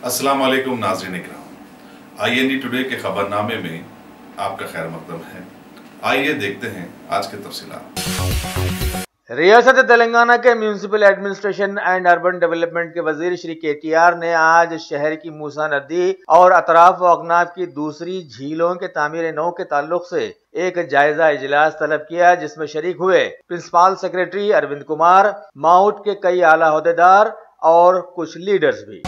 अस्सलाम वालेकुम नाज़रीन इकराम, IND टुडे के खबरनामे में आपका खैर मकदम है। आइए देखते हैं आज के तफसीलात। रियासत तेलंगाना के municipal administration and urban development के वजीर श्री KTR ने आज शहर की मूसा नदी और अतराफ व अगनाफ की दूसरी झीलों के तामीर नौ के ताल्लुक से एक जायजा इजलास तलब किया, जिसमें शरीक हुए प्रिंसिपल सेक्रेटरी अरविंद कुमार, माउट के कई आला ओहदेदार और कुछ लीडर्स भी।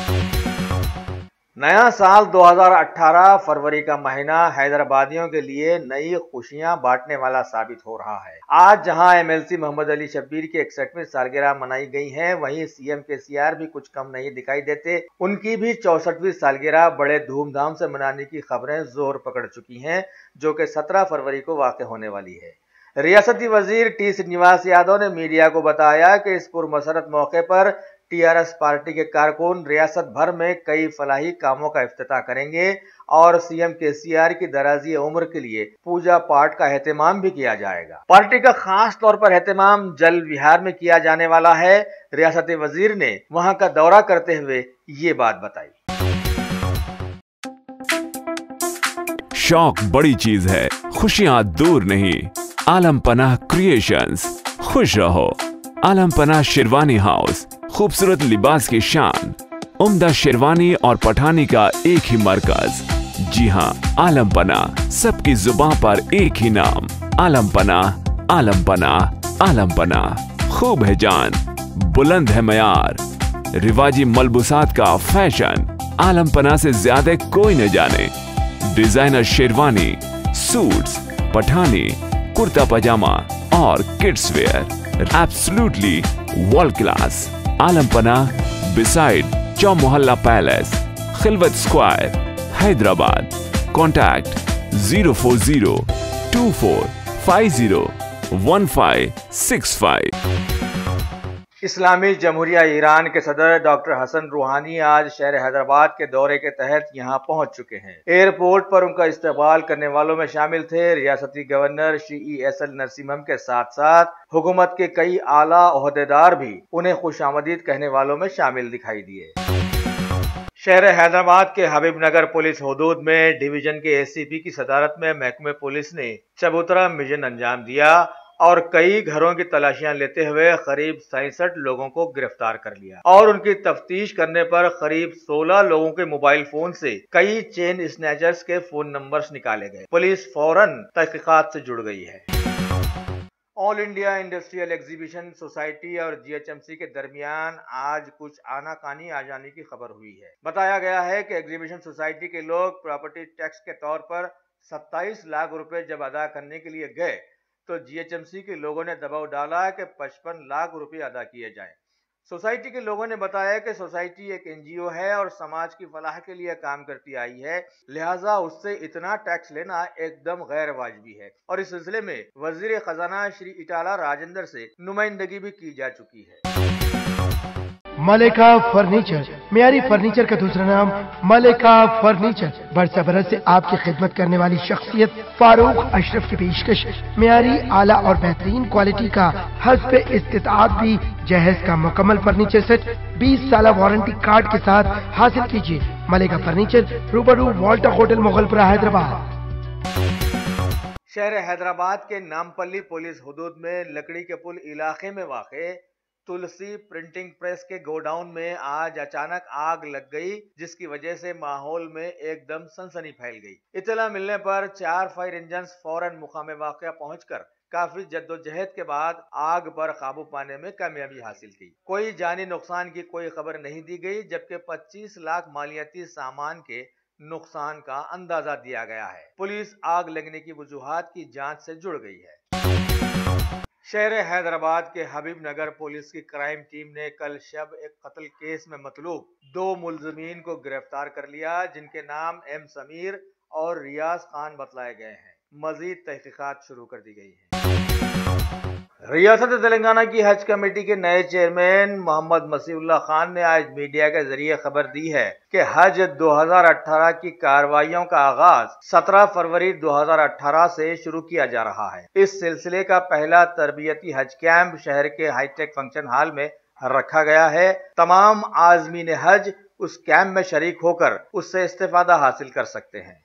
नया साल 2018 फरवरी का महीना हैदराबादियों के लिए नई खुशियां बांटने वाला साबित हो रहा है। आज जहां MLC मोहम्मद अली शब्बीर की 61वीं सालगिरह मनाई गई है, वहीं CM KCR भी कुछ कम नहीं दिखाई देते। उनकी भी 64वीं सालगिरह बड़े धूमधाम से मनाने की खबरें जोर पकड़ चुकी हैं, जो कि 17 फरवरी को वाक़ होने वाली है। रियासती वजीर T श्रीनिवास यादव ने मीडिया को बताया कि इस पुरमसरत मौके पर TRS पार्टी के कारकुन रियासत भर में कई फलाही कामों का इफ्तिताह करेंगे और CM KCR की दराजी उम्र के लिए पूजा पाठ का एहतमाम भी किया जाएगा। पार्टी का खास तौर पर एहतमाम जल विहार में किया जाने वाला है। रियासती वजीर ने वहां का दौरा करते हुए ये बात बताई। शौक बड़ी चीज है, खुशियां दूर नहीं। आलम पनाह क्रिएशंस, खुश रहो। आलम पनाह शेरवानी हाउस, खूबसूरत लिबास की शान, उम्दा शेरवानी और पठानी का एक ही मरकज। जी हाँ, आलम पनाह, सबकी जुबान पर एक ही नाम, आलम पनाह, आलम पनाह, आलम पनाह। खूब है जान, बुलंद है मयार, रिवाजी मलबूसात का फैशन, आलम पनाह से ज्यादा कोई न जाने। डिजाइनर शेरवानी, सूट्स, पठानी, कुर्ता पजामा और kids wear, absolutely world class. Alam Panah beside Chowmahalla Palace, Khilwat Square, Hyderabad. Contact 04024501565। इस्लामी जमहूरिया ईरान के सदर डॉक्टर हसन रूहानी आज शहर हैदराबाद के दौरे के तहत यहां पहुंच चुके हैं। एयरपोर्ट पर उनका इस्तकबाल करने वालों में शामिल थे रियासती गवर्नर श्री ESL नरसिम्हम के साथ साथ हुकूमत के कई आला ओहदेदार भी उन्हें खुशामदीद कहने वालों में शामिल दिखाई दिए। शहर हैदराबाद के हबीबनगर पुलिस हुदूद में डिवीजन के ACP की सदारत में महकमे पुलिस ने चबूतरा मिशन अंजाम दिया और कई घरों की तलाशियां लेते हुए करीब 67 लोगों को गिरफ्तार कर लिया और उनकी तफ्तीश करने पर करीब 16 लोगों के मोबाइल फोन से कई चेन स्नैचर्स के फोन नंबर्स निकाले गए। पुलिस फौरन तहकीकात से जुड़ गई है। All India industrial exhibition society और GHMC के दरमियान आज कुछ आनाकानी आ जाने की खबर हुई है। बताया गया है कि एग्जीबिशन सोसाइटी के लोग प्रॉपर्टी टैक्स के तौर पर 27 लाख रुपए जब अदा करने के लिए गए तो GHMC के लोगों ने दबाव डाला कि 55 लाख रुपए अदा किए जाएं। सोसाइटी के लोगों ने बताया कि सोसाइटी एक NGO है और समाज की फलाह के लिए काम करती आई है, लिहाजा उससे इतना टैक्स लेना एकदम गैर वाजिबी है और इस सिलसिले में वजीर खजाना श्री इटाला राजेंद्र से नुमाइंदगी भी की जा चुकी है। मलिका फर्नीचर, मियारी फर्नीचर का दूसरा नाम मलिका फर्नीचर। बरसा बरस से आपकी खिदमत करने वाली शख्सियत फारूक अशरफ की पेशकश मियारी आला और बेहतरीन क्वालिटी का हस्ब इस्तिताअत भी जहेज का मुकम्मल फर्नीचर सेट 20 साल वारंटी कार्ड के साथ हासिल कीजिए। मलिका फर्नीचर, रूबरू वॉल्टर होटल, मुगलपुरा, हैदराबाद। शहर हैदराबाद के नामपल्ली पुलिस हुदूद में लकड़ी के पुल इलाके में वाक़े तुलसी प्रिंटिंग प्रेस के गोडाउन में आज अचानक आग लग गई, जिसकी वजह से माहौल में एकदम सनसनी फैल गई। इत्तला मिलने पर 4 फायर इंजन फौरन मुकाम वाक़या पहुंचकर काफी जद्दोजहद के बाद आग पर काबू पाने में कामयाबी हासिल की। कोई जानी नुकसान की कोई खबर नहीं दी गई, जबकि 25 लाख मालियाती सामान के नुकसान का अंदाजा दिया गया है। पुलिस आग लगने की वजूहात की जांच से जुड़ गई है। शहर हैदराबाद के हबीबनगर पुलिस की क्राइम टीम ने कल शब एक कत्ल केस में मतलूब 2 मुलजमीन को गिरफ्तार कर लिया, जिनके नाम M समीर और रियाज खान बतलाए गए हैं। मजीद तहकीकात शुरू कर दी गई है। रियासत तेलंगाना की हज कमेटी के नए चेयरमैन मोहम्मद मसीहुल्लाह खान ने आज मीडिया के जरिए खबर दी है कि हज 2018 की कार्रवाइयों का आगाज 17 फरवरी 2018 से शुरू किया जा रहा है। इस सिलसिले का पहला तरबियती हज कैंप शहर के हाईटेक फंक्शन हॉल में रखा गया है। तमाम आज़मीन हज उस कैंप में शरीक होकर उससे इस्तेफादा हासिल कर सकते हैं।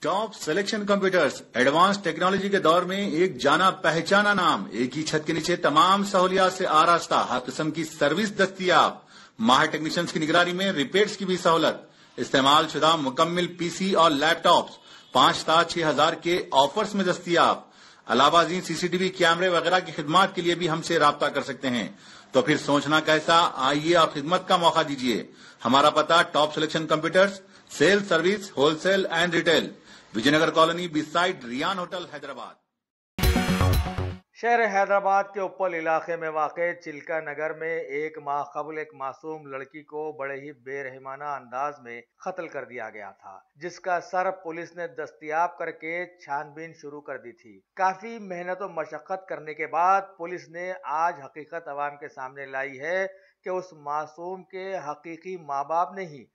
Top selection computers advance technology के दौर में एक जाना पहचाना नाम, एक ही छत के नीचे तमाम सहूलियात से आरास्ता, हर किस्म की सर्विस दस्तियाब, माहिर टेक्नीशियंस की निगरानी में रिपेयर्स की भी सहूलत, इस्तेमाल शुदा मुकम्मिल पीसी और लैपटॉप्स 5,6,000 के ऑफर्स में दस्तियाब। अलावा सीसीटीवी कैमरे वगैरह की खिदमत के लिए भी हमसे राब्ता कर सकते हैं। तो फिर सोचना कैसा, आइए और खिदमत का मौका दीजिए। हमारा पता top selection computers, sale service, wholesale and retail, Vijayanagar colony beside Riyan hotel, Hyderabad. शहर हैदराबाद के उपल इलाके में वाक़े चिल्का नगर में एक माह कबल एक मासूम लड़की को बड़े ही बेरहमाना अंदाज में कत्ल कर दिया गया था, जिसका सर पुलिस ने दस्तयाब करके छानबीन शुरू कर दी थी। काफी मेहनत और मशक्कत करने के बाद पुलिस ने आज हकीकत अवाम के सामने लाई है कि उस मासूम के हकीकी माँ बाप ने ही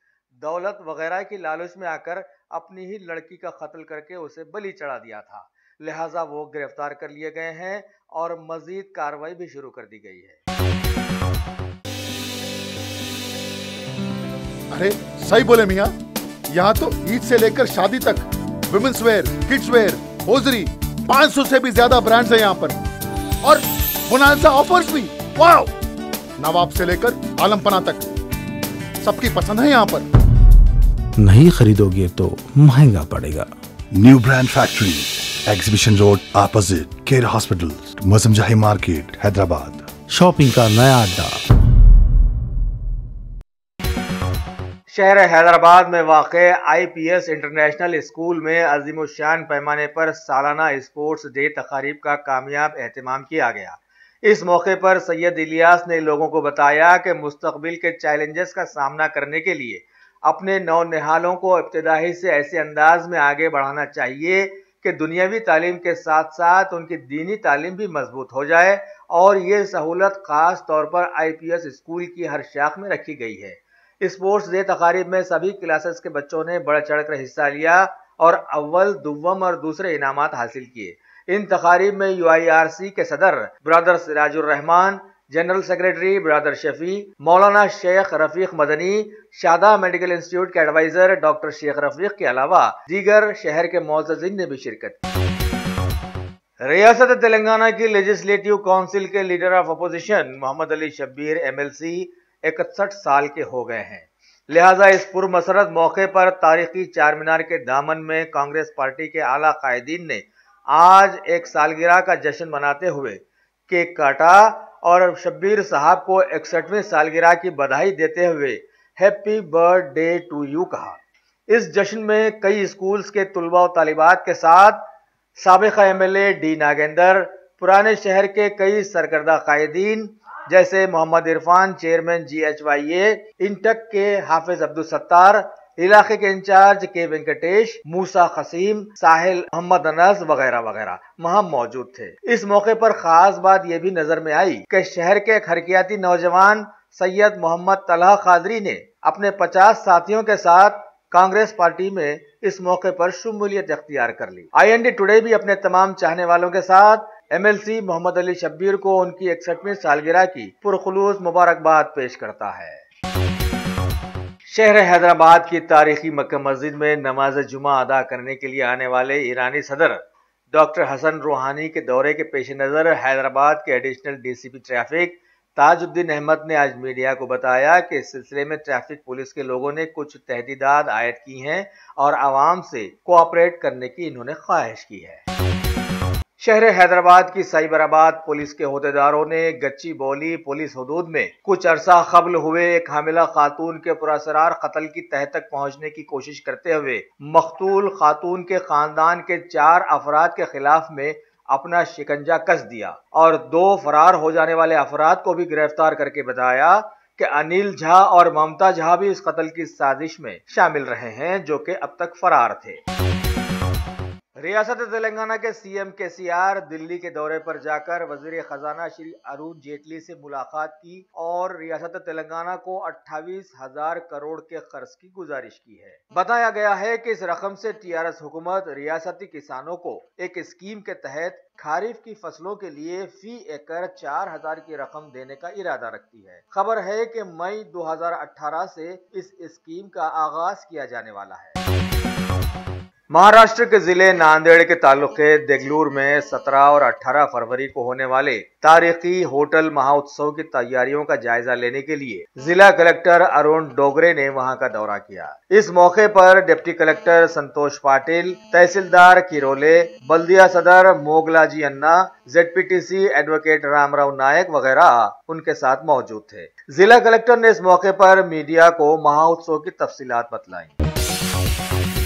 दौलत वगैरह की लालच में आकर अपनी ही लड़की का कत्ल करके उसे बलि चढ़ा दिया था। लिहाजा वो गिरफ्तार कर लिए गए हैं और मजीद कार्रवाई भी शुरू कर दी गई है। अरे सही बोले मियाँ, यहाँ तो ईद से लेकर शादी तक womens wear, kids wear, hosiery 500 से भी ज्यादा ब्रांड्स हैं यहाँ पर, और बोनांजा ऑफर्स भी। वाओ! नवाब से लेकर आलमपना तक सबकी पसंद है यहाँ पर। नहीं खरीदोगे तो महंगा पड़ेगा। New brand factory, exhibition road opposite care hospital, मौसम जही मार्केट, हैदराबाद। शॉपिंग का नया अड्डा। शहर हैदराबाद में वाक़े IPS इंटरनेशनल स्कूल में अजीमुशान पैमाने पर सालाना स्पोर्ट्स डे तकारीब का कामयाब एहतमाम किया गया। इस मौके पर सैयद इलियास ने लोगों को बताया कि मुस्तकबिल के चैलेंजेस का सामना करने के लिए अपने नौनिहालों को इब्तिदाई से ऐसे अंदाज में आगे बढ़ाना चाहिए कि दुनियावी तालीम के साथ साथ उनकी दीनी तालीम भी मजबूत हो जाए, और ये सहूलत खास तौर पर IPS स्कूल की हर शाख में रखी गई है। स्पोर्ट्स डे तकारीब में सभी क्लासेस के बच्चों ने बढ़ चढ़कर हिस्सा लिया और अव्वल, दुव्वम और दूसरे इनामात हासिल किए। इन तकारीब में UIRC के सदर brother Sirajur Rahman, general secretary brother Shafi, Maulana Sheikh Rafiq Madani, Shada Medical Institute के एडवाइजर डॉक्टर शेख रफीक के अलावा दीगर शहर के मुअज़्ज़िज़ीन ने भी शिरकत की। रियासत तेलंगाना की लेजिस्लेटिव काउंसिल के leader of opposition Mohammed Ali Shabbir MLC 61 साल के हो गए हैं। लिहाजा इस पुरमसरत मौके पर तारीखी चार मीनार के दामन में कांग्रेस पार्टी के आला कायदीन ने आज एक सालगिरह का जश्न मनाते हुए केक काटा और शब्बीर साहब को 61वीं सालगिरह की बधाई देते हुए हैप्पी बर्थडे टू यू कहा। इस जश्न में कई स्कूल्स के तुलबा और तालिबात के साथ साबिका MLA D नागेंदर, पुराने शहर के कई सरकर्दा कायदीन जैसे मोहम्मद इरफान, चेयरमैन GHYA, इंटक के हाफिज अब्दुल सत्तार, इलाके के इंचार्ज के वेंकटेश, मूसा खसीम, साहिल मोहम्मद अनस वगैरह वगैरह वहां मौजूद थे। इस मौके पर खास बात यह भी नजर में आई कि शहर के हरकियाती नौजवान सैयद मोहम्मद तलहा कादरी ने अपने 50 साथियों के साथ कांग्रेस पार्टी में इस मौके पर शुमूलियत इख्तियार कर ली। IND टुडे भी अपने तमाम चाहने वालों के साथ MLC मोहम्मद अली शब्बीर को उनकी 61वीं सालगिरह की पुरखुलूस मुबारकबाद पेश करता है। शहर हैदराबाद की तारीखी मक्का मस्जिद में नमाज जुमा अदा करने के लिए आने वाले ईरानी सदर डॉक्टर हसन रूहानी के दौरे के पेश नज़र हैदराबाद के additional DCP traffic Tajuddin Ahmed ने आज मीडिया को बताया कि इस सिलसिले में ट्रैफिक पुलिस के लोगों ने कुछ तहदीदात आयद की हैं और आवाम से कोऑपरेट करने की इन्होंने ख्वाहिश की है। शहर हैदराबाद की साइबराबाद पुलिस के होदेदारों ने गच्ची बौली पुलिस हदूद में कुछ अरसा कबल हुए एक हामिला खातून के पुरअसरार कत्ल की तह तक पहुंचने की कोशिश करते हुए मकतूल खातून के खानदान के 4 अफराद के खिलाफ में अपना शिकंजा कस दिया और 2 फरार हो जाने वाले अफराद को भी गिरफ्तार करके बताया कि अनिल झा और ममता झा भी इस कत्ल की साजिश में शामिल रहे हैं, जो कि अब तक फरार थे। रियासत तेलंगाना के सीएम केसीआर दिल्ली के दौरे पर जाकर वजीर खजाना श्री अरुण जेटली से मुलाकात की और रियासत तेलंगाना को 28,000 करोड़ के कर्ज की गुजारिश की है। बताया गया है कि इस रकम से टीआरएस हुकूमत रियासती किसानों को एक स्कीम के तहत खरीफ की फसलों के लिए फी एकड़ 4,000 की रकम देने का इरादा रखती है। खबर है कि मई 2018 से इस स्कीम का आगाज किया जाने वाला है। महाराष्ट्र के जिले नांदेड़ के तालुके देगलूर में 17 और 18 फरवरी को होने वाले तारीखी होटल महोत्सव की तैयारियों का जायजा लेने के लिए जिला कलेक्टर अरुण डोगरे ने वहां का दौरा किया। इस मौके पर डिप्टी कलेक्टर संतोष पाटिल, तहसीलदार किरोले, बल्दिया सदर मोगलाजी अन्ना, जेडपीटीसी एडवोकेट रामराव नायक वगैरह उनके साथ मौजूद थे। जिला कलेक्टर ने इस मौके पर मीडिया को महोत्सव की तफसीलात बतलाई।